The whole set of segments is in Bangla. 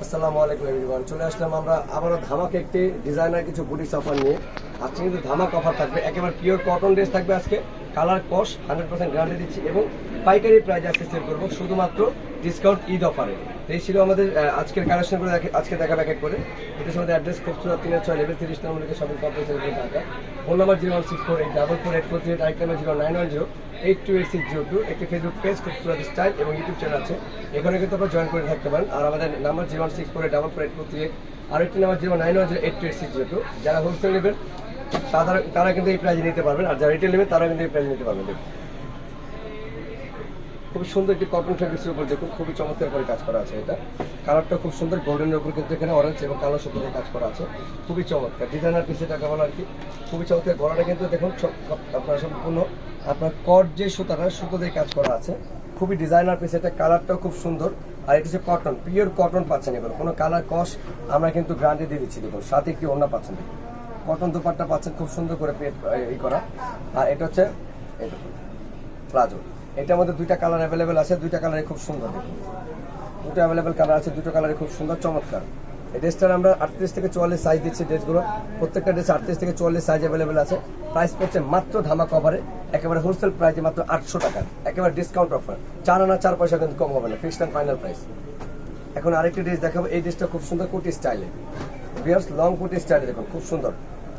আসসালামু আলাইকুম এভরিওয়ান, চলে আসলাম আমরা আবারও ধামাকে একটি ডিজাইনার কিছু বুটিক্স অফার নিয়ে। আজকে কিন্তু ধামাক অফার থাকবে, একেবারে পিওর কটন ড্রেস থাকবে আজকে, কালার কস 100% গ্যারান্টি দিচ্ছি এবং পাইকারি প্রাইস আজকে সেল করবো শুধুমাত্র ডিসকাউন্ট ঈদ অফারে। এই ছিল আমাদের আজকের কালেকশনগুলো, আজকে দেখা ব্যাক করে। এটার সাথে address Khubsurat 306 level 30 number shopping complex Dhaka. Phone number 01648448438, আরেক নাম্বার 0910828602। একটি ফেসবুক পেজ খুবসুরত স্টাইল এবং ইউটিউব চ্যানেল আছে, এখানে কিন্তু আপনারা জয়েন করে থাকতে পারেন। আর আমাদের নাম্বার 01648448438, আরেকটি নাম্বার 0910828602। যারা হোলসেল নেবেন তারা কিন্তু এই প্রাইজে নিতে পারবেন, আর যারা রিটেল নেবেন তারা কিন্তু এই প্রাইজে নিতে পারবেন। খুব সুন্দর একটি কটন ফেব্রিক্সের উপর দেখুন, খুবই চমৎকার করে কাজ করা আছে। এটা কালারটা খুব সুন্দর, গোল্ডেনের উপর কিন্তু এখানে অরেঞ্জ এবং কালো সুতোতে কাজ করা আছে, খুবই চমৎকার ডিজাইনার পিসে টাকা বলা আর কি। খুবই চমৎকার গলাটা কিন্তু দেখুন আপনার সম্পূর্ণ আপনার কট যে সুতাটা সুতো দিয়ে কাজ করা আছে, খুবই ডিজাইনার পিস। এটা কালারটাও খুব সুন্দর, আর এটা হচ্ছে কটন, পিওর কটন পাচ্ছেন, এবার কোনো কালার কস আমরা কিন্তু গ্যারান্টি দিয়ে দিচ্ছি। দেখুন সাথে একটি ওড়না পাচ্ছেন, কটন দুপাট্টা পাচ্ছেন খুব সুন্দর করে এই করা। আর এটা হচ্ছে প্লাজো, এটার মধ্যে দুইটা কালার অ্যাভেলেবেল আছে, দুইটা কালারে খুব সুন্দর। দেখুন দুটো অ্যাভেলেবেল কালার আছে, দুটো কালারে খুব সুন্দর চমৎকার। এই ড্রেসটার আমরা 38 থেকে 44 সাইজ দিচ্ছি। ড্রেসগুলো প্রত্যেকটা ড্রেস 38 থেকে 44 সাইজ অ্যাভেলেবেল আছে। প্রাইস পড়ছে মাত্র ধামাক অফারে, একেবারে হোলসেল প্রাইসে মাত্র 800 টাকা, একেবারে ডিসকাউন্ট অফার। 4 আনা 4 পয়সা কিন্তু কম হবে না, ফিক্সড অ্যান্ড ফাইনাল প্রাইস। এখন আরেকটি ড্রেস দেখাবো, এই ড্রেসটা খুব সুন্দর কুর্তি স্টাইলে, বিয়ার্স লং কুর্তি স্টাইলে। দেখুন খুব সুন্দর,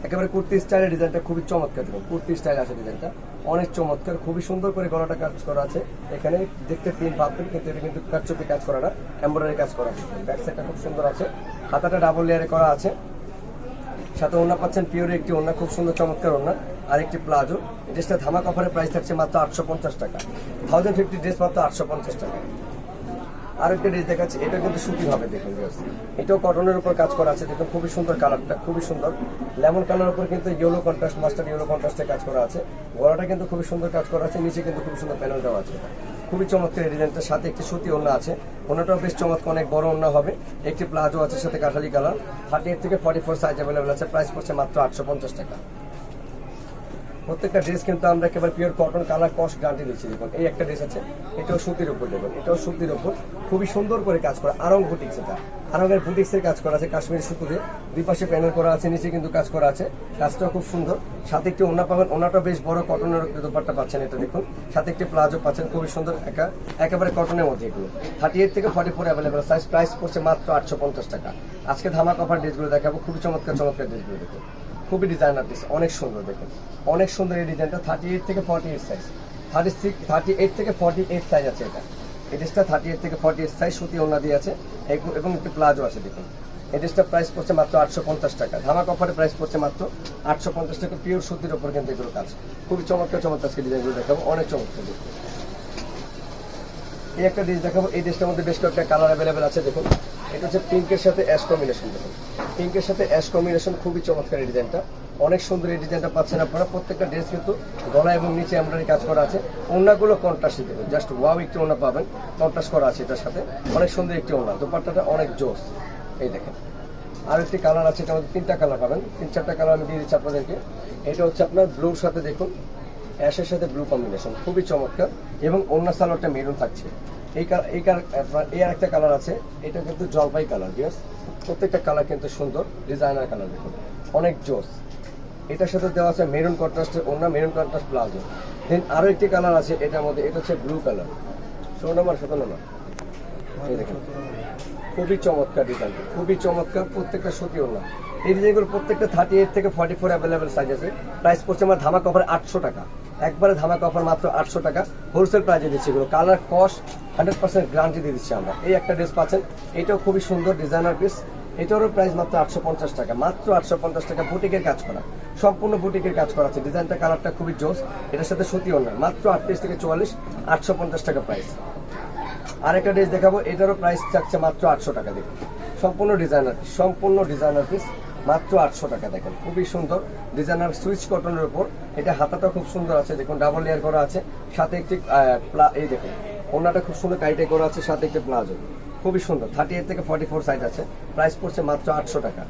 একেবারে কুর্তি স্টাইলের ডিজাইনটা খুবই চমৎকার। দেখুন কুর্তি স্টাইল আছে, ডিজাইনটা অনেক চমৎকার, খুবই সুন্দর করে গলাটা কাজ করা আছে। এখানে দেখতে প্রিন্ট পাবেন, কিন্তু এটা কিন্তু কারচুপি কাজ করা না, এমব্রয়ডারি কাজ করা আছে। ব্যাক সাইডটা খুব সুন্দর আছে, হাতাটা ডাবল লেয়ারে করা আছে, সাথে ওড়না পাচ্ছেন পিওরের একটি ওড়না, খুব সুন্দর চমৎকার ওড়না, আর একটি প্লাজো। এই ড্রেসটা ধামাক অফারের প্রাইস থাকছে মাত্র 850 টাকা, 1050 ড্রেস মাত্র 850 টাকা। আরেকটা ড্রেস দেখাচ্ছি, এটা কিন্তু সুতি হবে। দেখুন এটাও কটনের উপর কাজ করা আছে, দেখুন খুবই সুন্দর কালারটা, খুবই সুন্দর লেমন কালার উপর কিন্তু ইয়েলো কন্ট্রাস্ট, মাস্টার ইয়েলো কন্ট্রাস্টে কাজ করা আছে। গলাটা কিন্তু খুবই সুন্দর কাজ করা আছে, নিচে কিন্তু খুব সুন্দর প্যানেল দেওয়া আছে, খুবই চমৎকার ডিজাইনটার সাথে একটি সুতি ওড়না আছে। ওড়নাটাও বেশ চমৎকার, অনেক বড় ওড়না হবে। একটি প্লাজো আছে সাথে কাঠালি কালার, 38 থেকে 44 সাইজ অ্যাভেলেবেল আছে। প্রাইস পড়ছে মাত্র 850 টাকা। প্রত্যেকটা ড্রেস কিন্তু আমরা একেবারে pure cotton colour cost guarantee দিচ্ছি। দেখুন এই একটা ড্রেস আছে, এটাও সুতির উপর, দেখুন এটাও সুতির উপর, খুবই সুন্দর করে কাজ করা, আরং বুটিক্স। এটা আরঙের বুটিক্সের কাজ করা আছে, কাশ্মীরি সুতোতে দুই পাশে প্যানেল করা আছে, নিচে কিন্তু কাজ করা আছে, কাজটাও খুব সুন্দর। সাথে একটি ওড়না পাবেন, ওড়নাটা বেশ বড় কটনের দোপাট্টা পাচ্ছেন, এটা দেখুন সাথে একটি প্লাজো পাচ্ছেন, খুবই সুন্দর, একেবারে কটনের মধ্যে। এগুলো 38 থেকে 44 অ্যাভেলেবেল সাইজ। প্রাইস পড়ছে মাত্র 850 টাকা। আজকে ধামাক অফার ড্রেসগুলো দেখাবো, খুবই চমৎকার চমৎকার ড্রেসগুলো। দেখুন খুবই ডিজাইনার পিস, অনেক সুন্দর, দেখুন অনেক সুন্দর এই ডিজাইনটা। 38 থেকে 48 সাইজ, 38 থেকে 48 সাইজ আছে। এটা এই ড্রেসটা 38 থেকে 48 সাইজ, সুতি ওড়না দিয়ে আছে এবং একটি প্লাজো আছে। দেখুন এই ড্রেসটা প্রাইস পড়ছে মাত্র 850 টাকা, ধামাক অফারে প্রাইস পড়ছে মাত্র 850 টাকা। পিওর সুতির ওপর কিন্তু এগুলো কাজ, খুবই চমৎকার চমৎকার ডিজাইনগুলো দেখাবো, অনেক চমৎকার। দেখুন এই একটা ড্রেস দেখাবো, এই ড্রেসটার মধ্যে বেশ কয়েকটা কালার অ্যাভেলেবেল আছে। দেখুন এটা হচ্ছে পিঙ্কের সাথে অ্যাশ কম্বিনেশন। দেখুন পিঙ্কের সাথে অ্যাশ কম্বিনেশন, খুবই চমৎকার এই ডিজাইনটা, অনেক সুন্দর এই ডিজাইনটা পাচ্ছেন আপনারা। প্রত্যেকটা ড্রেস কিন্তু গলা এবং নিচে এমব্রয়ডারি কাজ করা আছে। ওড়নাগুলো কন্ট্রাস্ট, দেখুন জাস্ট ওয়াও একটি ওড়না পাবেন, কন্ট্রাস্ট করা আছে এটার সাথে, অনেক সুন্দর একটি ওড়না। দোপাট্টাটা অনেক জোস, এই দেখেন। আর একটি কালার আছে, এটা মধ্যে 3টা কালার পাবেন, 3-4টা কালার আমি দিয়ে দিচ্ছি আপনাদেরকে। এটা হচ্ছে আপনার ব্লুর সাথে, দেখুন অ্যাশের সাথে ব্লু কম্বিনেশন, খুবই চমৎকার, এবং ওড়না সালোয়ারটা মেরুন থাকছে। এই আর একটা কালার আছে, এটা কিন্তু জলপাই কালার। বিয়াস প্রত্যেকটা কালার কিন্তু সুন্দর, ডিজাইনার কালার, দেখুন অনেক জোস। এটার সাথে দেওয়া আছে মেরুন কন্ট্রাস্টের ওড়না, মেরুন কন্ট্রাস্ট প্লাজো। দেন আরও একটি কালার আছে এটার মধ্যে, এটা হচ্ছে ব্লু কালার, 16 নম্বর 17 নম্বর। এই দেখুন খুবই চমৎকার ডিজাইন, খুবই চমৎকার, প্রত্যেকটা সুতি ওড়না। এই ডিজাইনগুলো প্রত্যেকটা 38 থেকে 44 অ্যাভেলেবেল সাইজ আছে। প্রাইস পড়ছে আমার ধামাক অফার 800 টাকা, একবারে ধামাক অফার মাত্র 800 টাকা, হোলসেল প্রাইসে দিচ্ছি। এগুলো কালার কস্ট 100% গ্যারান্টি দিয়ে দিচ্ছি আমরা। এই একটা ড্রেস পাচ্ছেন, এটাও খুবই সুন্দর ডিজাইনার পিস, এটারও প্রাইস মাত্র 850 টাকা, মাত্র 850 টাকা। বুটিকের কাজ করা, সম্পূর্ণ বুটিকের কাজ করা আছে, ডিজাইনটা কালারটা খুবই জোস। এটার সাথে সুতি ওড়না, মাত্র 38 থেকে 44, 850 টাকা প্রাইস। আরেকটা ড্রেস দেখাবো, এটারও প্রাইস থাকছে মাত্র 800 টাকা। দেখুন সম্পূর্ণ ডিজাইনার পিস, মাত্র 800 টাকা। দেখেন খুবই সুন্দর ডিজাইনার সুইচ কটনের উপর, এটা হাতাটা খুব সুন্দর আছে, দেখুন ডাবল লেয়ার করা আছে, সাথে একটি এই দেখুন ওড়নাটা খুব সুন্দর কাইটে করা আছে, সাথে একটি প্লাজো, খুবই সুন্দর। 38 থেকে 44 সাইজ আছে। প্রাইস পড়ছে মাত্র 800 টাকা।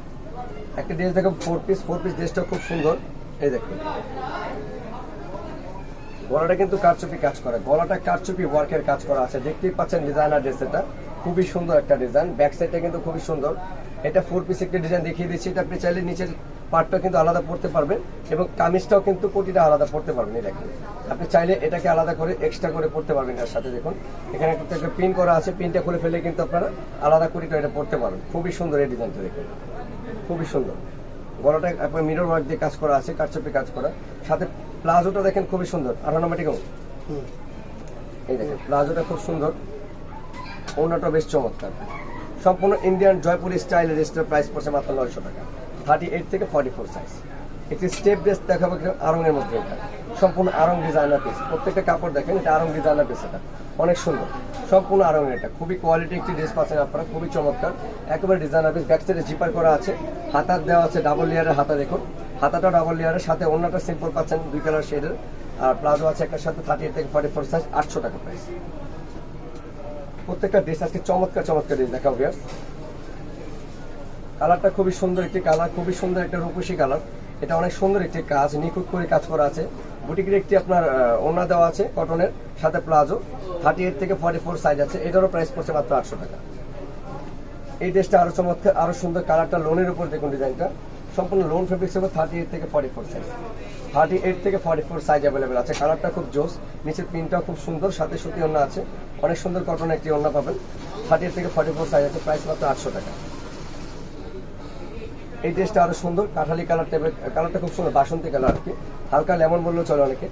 একটা ড্রেস দেখো 4 পিস ড্রেসটা খুব সুন্দর, এই দেখুন গলাটা কিন্তু কারচুপি কাজ করা, গলাটা কারচুপি ওয়ার্কের কাজ করা আছে, দেখতেই পাচ্ছেন ডিজাইনার ড্রেস। এটা খুবই সুন্দর একটা ডিজাইন, ব্যাক সাইডটা কিন্তু খুবই সুন্দর। এটা 4 পিস একটা ডিজাইন দেখিয়ে দিচ্ছি। এটা আপনি চাইলে নিচের পার্টটা কিন্তু আলাদা পড়তে পারবেন এবং কামিজটাও কিন্তু কোটিটা আলাদা পড়তে পারবেন। এই দেখেন, আপনি চাইলে এটাকে আলাদা করে এক্সট্রা করে পড়তে পারবেন। এর সাথে দেখুন এখানে একটা পিন করা আছে, পিনটা খুলে ফেলে কিন্তু আপনারা আলাদা কোটিটা এটা পড়তে পারবেন। খুবই সুন্দর এই ডিজাইনটা, দেখুন খুবই সুন্দর। গলাটা আপনার মিরর ওয়ার্ক দিয়ে কাজ করা আছে, কারচুপি কাজ করা। সাথে প্লাজোটা দেখেন খুবই সুন্দর, 18 এই দেখেন প্লাজোটা খুব সুন্দর, ওড়নাটা বেশ চমৎকার। সম্পূর্ণ ইন্ডিয়ান জয়পুরি স্টাইলের ড্রেসটার প্রাইস পড়ছে মাত্র 900 টাকা, 38 থেকে 44 সাইজ। একটি স্টেপ ড্রেস দেখাবো আরঙের মধ্যে। এটা সম্পূর্ণ আরং ডিজাইনার পিস, প্রত্যেকটা কাপড় দেখেন এটা আরং ডিজাইনার পিস। এটা অনেক সুন্দর, সম্পূর্ণ আরঙের। এটা খুবই কোয়ালিটি একটি ড্রেস পাচ্ছেন আপনারা, খুবই চমৎকার, একেবারে ডিজাইনার পিস। ব্যাক সাইডে জিপার করা আছে, হাতার দেওয়া আছে ডাবল লেয়ারের হাতা। দেখুন হাতাটা ডাবল লেয়ারের, সাথে ওড়নাটা সিম্পল পাচ্ছেন 2 কালার শেডের। আর প্লাজো আছে একটার সাথে, 38 থেকে 44 সাইজ, 800 টাকা প্রাইস। প্রত্যেকটা ড্রেস আজকে চমৎকার চমৎকার ড্রেস দেখাবো। কালারটা খুবই সুন্দর একটি কালার, খুবই সুন্দর একটা রূপসী কালার। এটা অনেক সুন্দর একটি কাজ, নিখুঁত করে কাজ করা আছে। বুটিকের একটি আপনার ওড়না দেওয়া আছে কটনের, সাথে প্লাজো, 38 থেকে 44 সাইজ আছে। এটারও প্রাইস পড়ছে মাত্র 800 টাকা। এই ড্রেসটা আরো চমৎকার, আরো সুন্দর। কালারটা লোনের উপর দেখুন, ডিজাইনটা সম্পূর্ণ লোন ফেব্রিক্স হবে। 38 থেকে 44 সাইজ, 38 থেকে 44 সাইজ অ্যাভেলেবেল আছে। কালারটা খুব জোস, নিচের প্রিন্টটাও খুব সুন্দর, সাথে সুতি ওড়না আছে, অনেক সুন্দর কটনের একটি ওড়না পাবেন। 38 থেকে 44 সাইজ আছে, প্রাইস মাত্র 800 টাকা। এই ড্রেসটা আরো সুন্দর, কাঠালি কালার টাইপের, কালারটা খুব সুন্দর, বাসন্তী কালার আর কি, হালকা লেমন বললেও চলে অনেকে।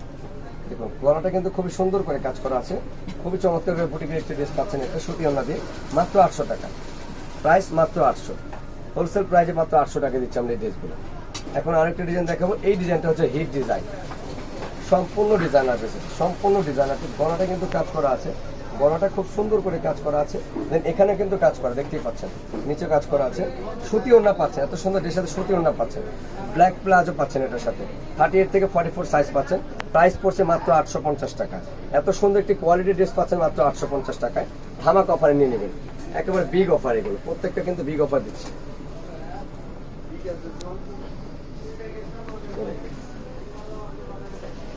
দেখুন গলাটা কিন্তু খুবই সুন্দর করে কাজ করা আছে, খুবই চমৎকার করে বুটিকের একটি ড্রেস পাচ্ছেন। এটা সুতি ওড়না দিয়ে মাত্র 800 টাকা, প্রাইস মাত্র 800। হোলসেল প্রাইসে মাত্র 800 টাকা দিচ্ছি আমরা এই ড্রেসগুলো। এখন আরেকটা ডিজাইন দেখাবো। এই ডিজাইনটা হচ্ছে হিট ডিজাইন, সম্পূর্ণ ডিজাইনার ড্রেস, সম্পূর্ণ ডিজাইনার। গলাটা কিন্তু কাজ করা আছে, গলাটা খুব সুন্দর করে কাজ করা আছে। দেন এখানে কিন্তু কাজ করা, দেখতেই পাচ্ছেন নিচে কাজ করা আছে। সুতি ওড়না পাচ্ছেন, এত সুন্দর ড্রেসের সাথে সুতি ওড়না পাচ্ছেন, ব্ল্যাক প্লাজো পাচ্ছেন এটার সাথে, 38 থেকে 44 সাইজ পাচ্ছেন। প্রাইস পড়ছে মাত্র 850 টাকা। এত সুন্দর একটি কোয়ালিটি ড্রেস পাচ্ছেন মাত্র 850 টাকায়। ধামাক অফারে নিয়ে নেবেন, একেবারে বিগ অফার। এগুলো প্রত্যেকটা কিন্তু বিগ অফার দিচ্ছে।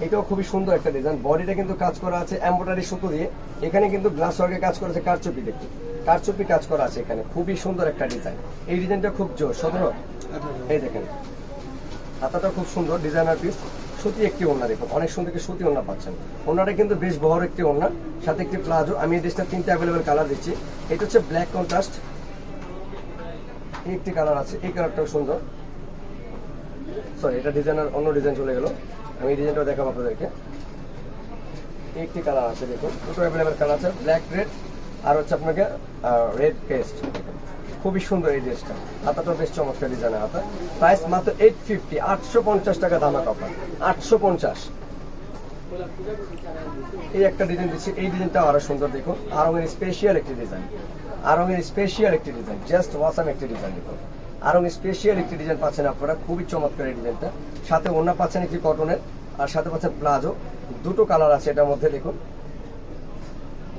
এটাও খুবই সুন্দর একটা ডিজাইন, বডিটা কিন্তু কাজ করা আছে এমব্রয়ডারি সুতো দিয়ে। এখানে কিন্তু গ্লাস ওয়ার্কে কাজ করা আছে, কারচুপি দেখতে, কারচুপি কাজ করা আছে এখানে। খুবই সুন্দর একটা ডিজাইন, এই ডিজাইনটা খুব জোর। 17, এই দেখেন হাতাটা খুব সুন্দর, ডিজাইনার পিস। সুতি একটি ওড়না, দেখুন অনেক সুন্দর একটি সুতি ওড়না পাচ্ছেন। ওড়নাটা কিন্তু বেশ বড় একটি ওড়না, সাথে একটি প্লাজো। আমি এই ড্রেসটা 3টে অ্যাভেলেবেল কালার দিচ্ছি। এটা হচ্ছে ব্ল্যাক কন্ট্রাস্ট, এই একটি কালার আছে, এই কালারটাও সুন্দর। সরি, এটা ডিজাইনার অন্য ডিজাইন চলে গেল, আমি এই ডিজাইনটা দেখাবো আপনাদেরকে। একটি কালার আছে, দেখুন দুটো অ্যাভেলেবেল কালার আছে, ব্ল্যাক রেড আর হচ্ছে আপনাকে রেড পেস্ট। খুবই সুন্দর এই ড্রেসটা, হাতাটা বেশ চমৎকার ডিজাইনের হাতা। প্রাইস মাত্র 850, 850 টাকা ধামাকা অফার, 850। এই একটা ডিজাইন দিচ্ছি, এই ডিজাইনটা আরো সুন্দর, দেখুন আরঙের স্পেশাল একটি ডিজাইন, আরঙের স্পেশাল একটি ডিজাইন, জাস্ট ওয়াসাম একটি ডিজাইন। দেখুন আরং স্পেশাল একটি ডিজাইন পাচ্ছেন আপনারা, খুবই চমৎকার এই ডিজাইনটা। সাথে ওড়না পাচ্ছেন একটি কটনের, আর সাথে পাচ্ছেন প্লাজো। দুটো কালার আছে এটার মধ্যে, দেখুন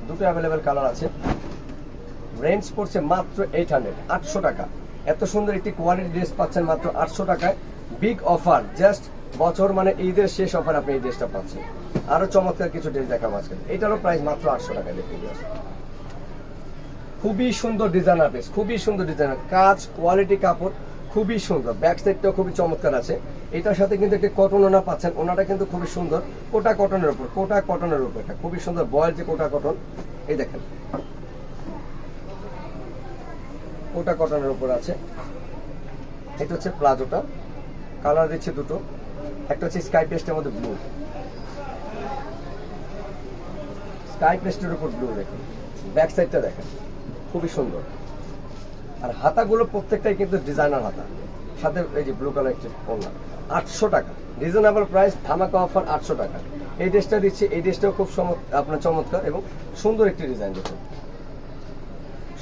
দুটো অ্যাভেলেবেল কালার আছে। রেঞ্জ পড়ছে মাত্র 800, 800 টাকা। এত সুন্দর একটি কোয়ালিটি ড্রেস পাচ্ছেন মাত্র 800 টাকায়। বিগ অফার, জাস্ট বছর মানে ঈদের শেষ অফার আপনি এই ড্রেসটা পাচ্ছেন। আরো চমৎকার কিছু ড্রেস দেখাবো আজকে, এটারও প্রাইস মাত্র 800 টাকা। দেখতে খুবই সুন্দর ডিজাইনার ড্রেস, খুবই সুন্দর ডিজাইনার কাজ, কোয়ালিটি কাপড় খুবই সুন্দর। ব্যাক সাইডটাও খুবই চমৎকার আছে। এটার সাথে কিন্তু একটা কটন ওনা পাচ্ছেন, ওনাটা কিন্তু খুবই সুন্দর, কোটা কটনের উপর, কোটা কটনের উপর। এটা খুবই সুন্দর বয়েল যে কোটা কটন, এই দেখেন কোটা কটনের উপর আছে। এটা হচ্ছে প্লাজোটা, কালার দিচ্ছে দুটো, একটা হচ্ছে স্কাই পেস্টের মধ্যে ব্লু, স্কাই পেস্টের উপর ব্লু। দেখেন ব্যাক সাইডটা দেখেন খুবই সুন্দর। আর হাতাগুলো প্রত্যেকটাই কিন্তু ডিজাইনার হাতা, সাথে এই যে ব্লু কালার একটি ওড়না। 800 টাকা, রিজনেবল প্রাইস, ধামাকা অফার 800 টাকা। এই ড্রেসটা দিচ্ছি, এই ড্রেসটাও খুব আপনার চমৎকার এবং সুন্দর একটি ডিজাইন। দেখুন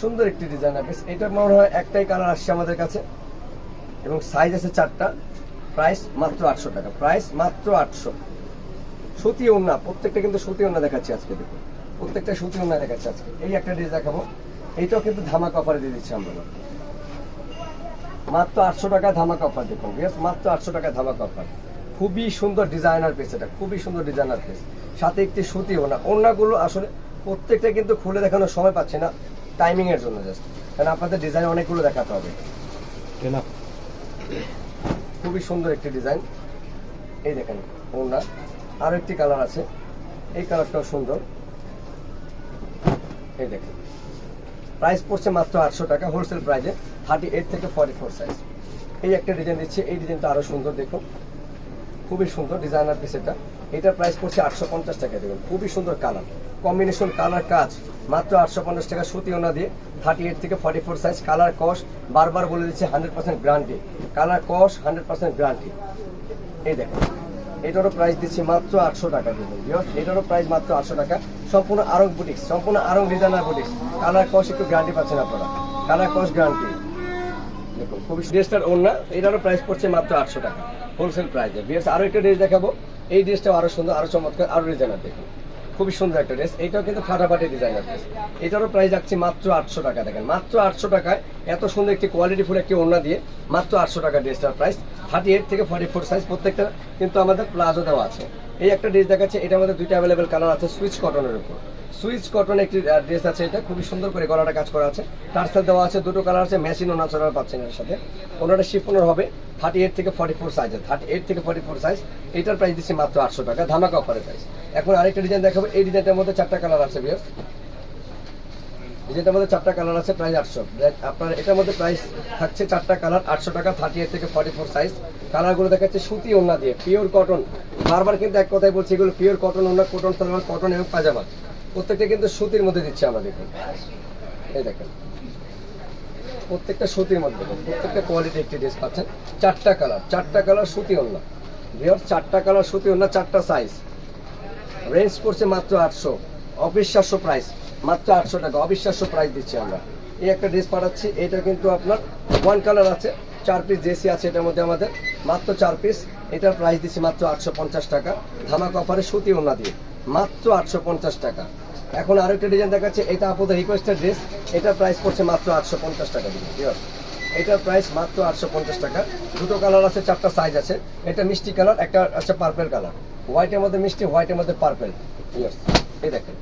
সুন্দর একটি ডিজাইন আছে। এটা মনে হয় একটাই কালার আসছে আমাদের কাছে এবং সাইজ আছে 4টা। প্রাইস মাত্র 800 টাকা, প্রাইস মাত্র 800। সুতি ওড়না, প্রত্যেকটা কিন্তু সুতি ওড়না দেখাচ্ছি আজকে। দেখুন প্রত্যেকটা সুতি ওড়না দেখাচ্ছি আজকে। এই একটা ড্রেস দেখাবো, এইটাও কিন্তু ধামাকা অফারে দিয়ে দিচ্ছি আমরা মাত্র 800 টাকা ধামাকা অফার। দেখুন মাত্র 800 টাকা ধামাকা অফার। খুবই সুন্দর ডিজাইনার পিস, এটা খুবই সুন্দর ডিজাইনার পিস। সাথে একটি সুতি ওড়না। ওড়নাগুলো আসলে প্রত্যেকটা কিন্তু খুলে দেখানোর সময় পাচ্ছি না, টাইমিং এর জন্য জাস্ট, কারণ আপনাদের ডিজাইন অনেকগুলো দেখাতে হবে। খুবই সুন্দর একটি ডিজাইন, এই দেখেন ওড়না। আরো একটি কালার আছে, এই কালারটাও সুন্দর, এই দেখেন। প্রাইস পড়ছে মাত্র 800 টাকা হোলসেল প্রাইসে, 38 থেকে 44 সাইজ। এই একটা ডিজাইন দিচ্ছে, এই ডিজাইনটা আরো সুন্দর, দেখুন খুবই সুন্দর ডিজাইনার পিস এটা। এটার প্রাইস পড়ছে 850 টাকা। দেখুন খুবই সুন্দর কালার কম্বিনেশন, কালার কাজ, মাত্র 850 টাকা সুতি ওনা দিয়ে, 38 থেকে 44 সাইজ। কালার কস বারবার বলে দিচ্ছে 100% গ্যারান্টি, কালার কস 100% গ্যারান্টি। এই দেখেন এটারও প্রাইস দিচ্ছি মাত্র 800 টাকা। দেখুন এটারও প্রাইস মাত্র 800 টাকা। সম্পূর্ণ আরং বুটিক্স, সম্পূর্ণ আরং ডিজাইনার বুটিক্স। কালার কস একটু গ্যারান্টি পাচ্ছেন আপনারা, কালার কস গ্যারান্টি। দেখুন খুবই ড্রেসটার ওড়না, এটারও প্রাইস পড়ছে মাত্র 800 টাকা হোলসেল প্রাইসে। বিয়ার্স আরো একটা ড্রেস দেখাবো, এই ড্রেসটাও আরো সুন্দর, আরো চমৎকার, আরো ডিজাইনার। দেখুন খুবই সুন্দর একটা ড্রেস, এটাও কিন্তু ফাটাফাটি ডিজাইনার ড্রেস। এটারও প্রাইস যাচ্ছে মাত্র 800 টাকা। দেখেন মাত্র 800 টাকায় এত সুন্দর একটি কোয়ালিটিফুল একটি ওড়না দিয়ে মাত্র 800 টাকা ড্রেসটার প্রাইস। 38 থেকে 44 সাইজ, প্রত্যেকটা কিন্তু আমাদের প্লাজো দেওয়া আছে। এই একটা ড্রেস দেখাচ্ছে, এটা আমাদের দুইটা অ্যাভেলেবেল কালার আছে, সুইচ কটনের উপর। সুইচ কটন একটি ড্রেস আছে, এটা খুবই সুন্দর করে গলাটা কাজ করা আছে, টার্সেল দেওয়া আছে, দুটো কালার আছে, মেশিন ও ন্যাচারাল পাচ্ছেন এর সাথে। ওনাটা শিফনের হবে, 38 থেকে 44 সাইজ, 38 থেকে 44 সাইজ। এটার প্রাইস দিচ্ছি মাত্র 800 টাকা, ধামাকা অফারের প্রাইস। এখন আরেকটা ডিজাইন দেখাবো, এই ডিজাইনটার মধ্যে 4টা কালার আছে ভিউয়ার্স, ডিজাইনটার মধ্যে 4টা কালার আছে, প্রাইস 800। আপনার এটার মধ্যে প্রাইস থাকছে 4টা কালার 800 টাকা, 38 থেকে 44 সাইজ। কালারগুলো দেখাচ্ছে সুতি ওড়না দিয়ে, পিওর কটন। বারবার কিন্তু এক কথাই বলছি, এগুলো পিওর কটন ওড়না, কটন সালোয়ার, কটন এবং পাজামা, প্রত্যেকটা কিন্তু সুতির মধ্যে দিচ্ছে আমরা। দেখুন এই দেখেন প্রত্যেকটা সুতির মধ্যে, প্রত্যেকটা কোয়ালিটি একটি ড্রেস পাচ্ছেন। 4টা কালার, 4টা কালার সুতি ওড়না ভিউয়ার্স, 4টা কালার সুতি ওড়না, 4টা সাইজ। রেঞ্জ পড়ছে মাত্র 800, অবিশ্বাস্য প্রাইস, মাত্র 800 টাকা, অবিশ্বাস্য প্রাইস দিচ্ছি আমরা। এই একটা ড্রেস পাঠাচ্ছি, এটা কিন্তু আপনার 1 কালার আছে, 4 পিস জেসি আছে এটার মধ্যে আমাদের, মাত্র 4 পিস। এটার প্রাইস দিচ্ছি মাত্র 850 টাকা, ধামাকা অফারে সুতি ওড়না দিয়ে মাত্র 850 টাকা। এখন আরেকটা ডিজাইন দেখাচ্ছে, এটা আপনাদের রিকোয়েস্টেড ড্রেস, এটার প্রাইস পড়ছে মাত্র 850 টাকা। এটার প্রাইস মাত্র 850 টাকা। দুটো কালার আছে, 4টা সাইজ আছে। এটা মিষ্টি কালার, একটা আছে পার্পেল কালার, হোয়াইটের মধ্যে মিষ্টি, হোয়াইটের মধ্যে পার্পেল। এই দেখেন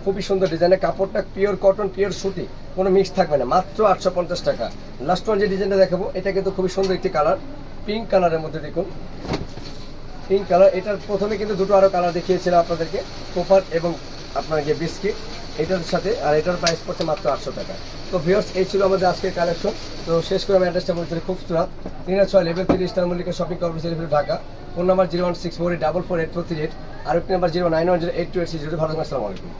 খুবই সুন্দর ডিজাইনের, কাপড়টা পিওর কটন, পিওর সুতি, কোনো মিক্স থাকবে না, মাত্র 850 টাকা। লাস্ট ওয়ান যে ডিজাইনটা দেখাবো, এটা কিন্তু খুবই সুন্দর একটি কালার, পিঙ্ক কালারের মধ্যে। দেখুন পিঙ্ক কালার, এটার প্রথমে কিন্তু দুটো আরো কালার দেখিয়েছিলাম আপনাদেরকে, কোপার এবং আপনার যে বিস্কিট, এটার সাথে। আর এটার প্রাইস পড়ছে মাত্র 800 টাকা। তো ভিউয়ার্স এই ছিল আমাদের আজকের কালেকশন। তো শেষ করে আমি অ্যাড্রেসটা বলছি, খুবসুরাত 306 level 3 star Mallika shopping complex, Dhaka. Phone number 01648448438, আর একটি নাম্বার 091082860। ভালো থাকবেন, আসসালামু আলাইকুম।